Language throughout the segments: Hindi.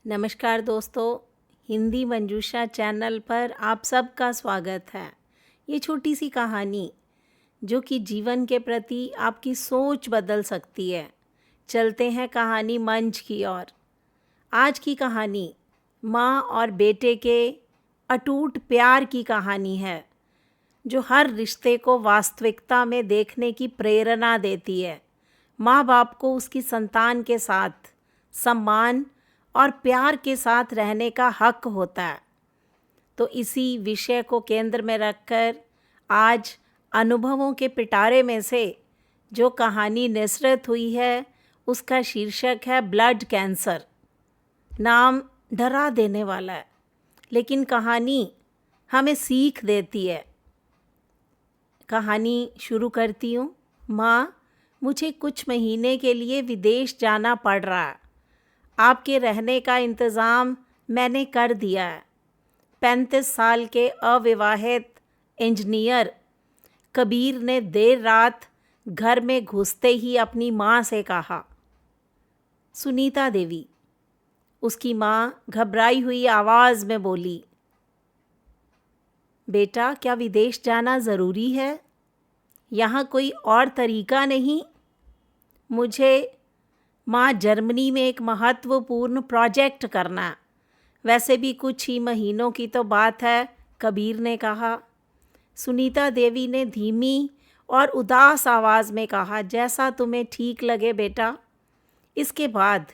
नमस्कार दोस्तों, हिंदी मंजूषा चैनल पर आप सबका स्वागत है। ये छोटी सी कहानी जो कि जीवन के प्रति आपकी सोच बदल सकती है। चलते हैं कहानी मंच की ओर। आज की कहानी माँ और बेटे के अटूट प्यार की कहानी है, जो हर रिश्ते को वास्तविकता में देखने की प्रेरणा देती है। माँ बाप को उसकी संतान के साथ सम्मान और प्यार के साथ रहने का हक होता है। तो इसी विषय को केंद्र में रखकर आज अनुभवों के पिटारे में से जो कहानी निसृत हुई है, उसका शीर्षक है ब्लड कैंसर। नाम डरा देने वाला है, लेकिन कहानी हमें सीख देती है। कहानी शुरू करती हूँ। माँ, मुझे कुछ महीने के लिए विदेश जाना पड़ रहा है। आपके रहने का इंतज़ाम मैंने कर दिया है। 35 साल के अविवाहित इंजीनियर कबीर ने देर रात घर में घुसते ही अपनी माँ से कहा। सुनीता देवी, उसकी माँ घबराई हुई आवाज़ में बोली। बेटा, क्या विदेश जाना ज़रूरी है? यहाँ कोई और तरीका नहीं? मुझे माँ जर्मनी में एक महत्वपूर्ण प्रोजेक्ट करना है। वैसे भी कुछ ही महीनों की तो बात है, कबीर ने कहा। सुनीता देवी ने धीमी और उदास आवाज़ में कहा, जैसा तुम्हें ठीक लगे बेटा। इसके बाद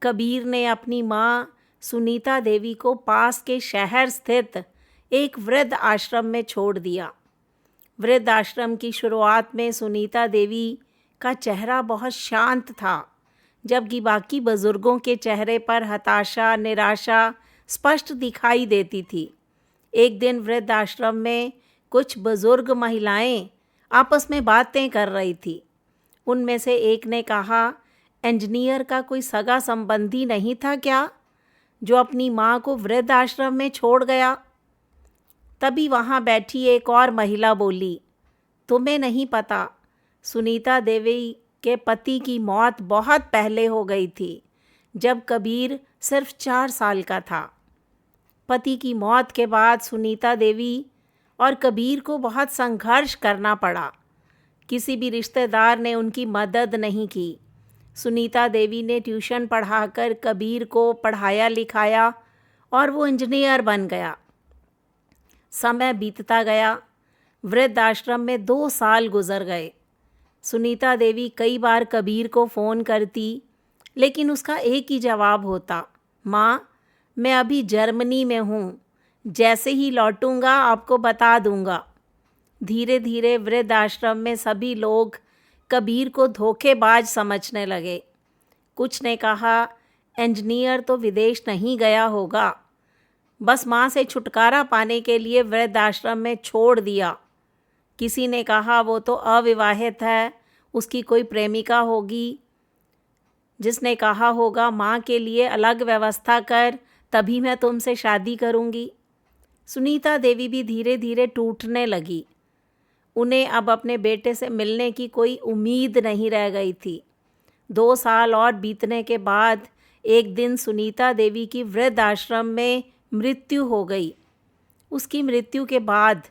कबीर ने अपनी माँ सुनीता देवी को पास के शहर स्थित एक वृद्ध आश्रम में छोड़ दिया। वृद्ध आश्रम की शुरुआत में सुनीता देवी का चेहरा बहुत शांत था, जबकि बाकी बुजुर्गों के चेहरे पर हताशा, निराशा स्पष्ट दिखाई देती थी। एक दिन वृद्ध आश्रम में कुछ बुजुर्ग महिलाएं आपस में बातें कर रही थी। उनमें से एक ने कहा, इंजीनियर का कोई सगा संबंधी नहीं था क्या, जो अपनी माँ को वृद्ध आश्रम में छोड़ गया? तभी वहाँ बैठी एक और महिला बोली, तुम्हें नहीं पता, सुनीता देवी के पति की मौत बहुत पहले हो गई थी, जब कबीर सिर्फ 4 साल का था। पति की मौत के बाद सुनीता देवी और कबीर को बहुत संघर्ष करना पड़ा। किसी भी रिश्तेदार ने उनकी मदद नहीं की। सुनीता देवी ने ट्यूशन पढ़ाकर कबीर को पढ़ाया लिखाया और वो इंजीनियर बन गया। समय बीतता गया। वृद्ध आश्रम में 2 साल गुजर गए। सुनीता देवी कई बार कबीर को फ़ोन करती, लेकिन उसका एक ही जवाब होता, माँ, मैं अभी जर्मनी में हूँ, जैसे ही लौटूंगा आपको बता दूंगा। धीरे धीरे वृद्ध आश्रम में सभी लोग कबीर को धोखेबाज समझने लगे। कुछ ने कहा, इंजीनियर तो विदेश नहीं गया होगा, बस माँ से छुटकारा पाने के लिए वृद्ध आश्रम में छोड़ दिया। किसी ने कहा, वो तो अविवाहित है, उसकी कोई प्रेमिका होगी। जिसने कहा होगा, माँ के लिए अलग व्यवस्था कर, तभी मैं तुमसे शादी करूँगी। सुनीता देवी भी धीरे धीरे टूटने लगी। उन्हें अब अपने बेटे से मिलने की कोई उम्मीद नहीं रह गई थी। 2 साल और बीतने के बाद एक दिन सुनीता देवी की वृद्ध आश्रम में मृत्यु हो गई। उसकी मृत्यु के बाद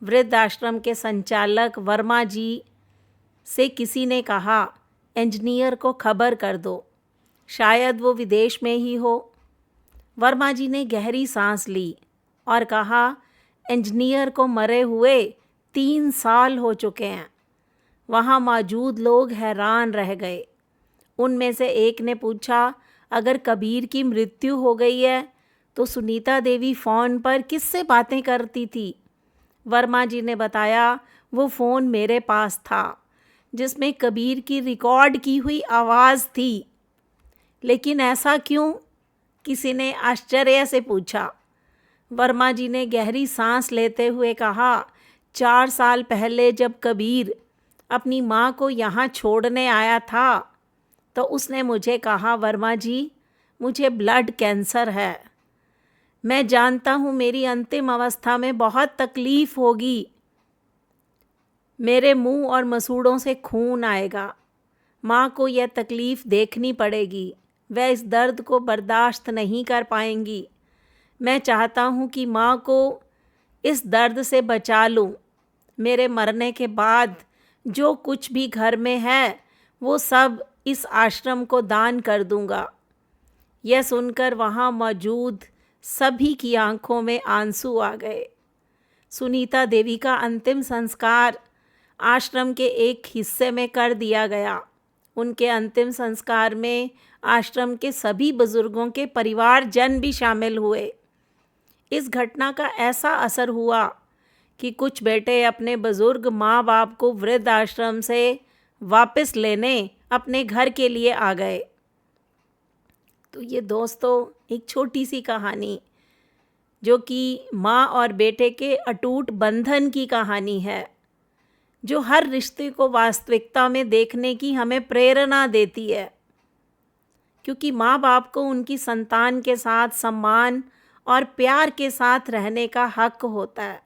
वृद्ध आश्रम के संचालक वर्मा जी से किसी ने कहा, इंजीनियर को खबर कर दो, शायद वो विदेश में ही हो। वर्मा जी ने गहरी सांस ली और कहा, इंजीनियर को मरे हुए 3 साल हो चुके हैं। वहाँ मौजूद लोग हैरान रह गए। उनमें से एक ने पूछा, अगर कबीर की मृत्यु हो गई है तो सुनीता देवी फ़ोन पर किससे बातें करती थी? वर्मा जी ने बताया, वो फ़ोन मेरे पास था, जिसमें कबीर की रिकॉर्ड की हुई आवाज़ थी। लेकिन ऐसा क्यों? किसी ने आश्चर्य से पूछा। वर्मा जी ने गहरी सांस लेते हुए कहा, 4 साल पहले जब कबीर अपनी माँ को यहाँ छोड़ने आया था, तो उसने मुझे कहा, वर्मा जी, मुझे ब्लड कैंसर है। मैं जानता हूँ मेरी अंतिम अवस्था में बहुत तकलीफ़ होगी। मेरे मुंह और मसूड़ों से खून आएगा। माँ को यह तकलीफ़ देखनी पड़ेगी। वह इस दर्द को बर्दाश्त नहीं कर पाएंगी। मैं चाहता हूँ कि माँ को इस दर्द से बचा लूँ। मेरे मरने के बाद जो कुछ भी घर में है वो सब इस आश्रम को दान कर दूँगा। यह सुनकर वहाँ मौजूद सभी की आंखों में आंसू आ गए। सुनीता देवी का अंतिम संस्कार आश्रम के एक हिस्से में कर दिया गया। उनके अंतिम संस्कार में आश्रम के सभी बुजुर्गों के परिवारजन भी शामिल हुए। इस घटना का ऐसा असर हुआ कि कुछ बेटे अपने बुजुर्ग माँ बाप को वृद्ध आश्रम से वापस लेने अपने घर के लिए आ गए। तो ये दोस्तों एक छोटी सी कहानी जो कि माँ और बेटे के अटूट बंधन की कहानी है, जो हर रिश्ते को वास्तविकता में देखने की हमें प्रेरणा देती है, क्योंकि माँ बाप को उनकी संतान के साथ सम्मान और प्यार के साथ रहने का हक होता है।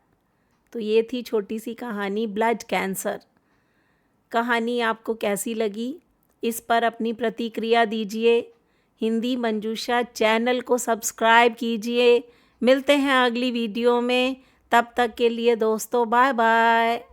तो ये थी छोटी सी कहानी ब्लड कैंसर। कहानी आपको कैसी लगी, इस पर अपनी प्रतिक्रिया दीजिए। हिंदी मंजूषा चैनल को सब्सक्राइब कीजिए। मिलते हैं अगली वीडियो में, तब तक के लिए दोस्तों बाय बाय।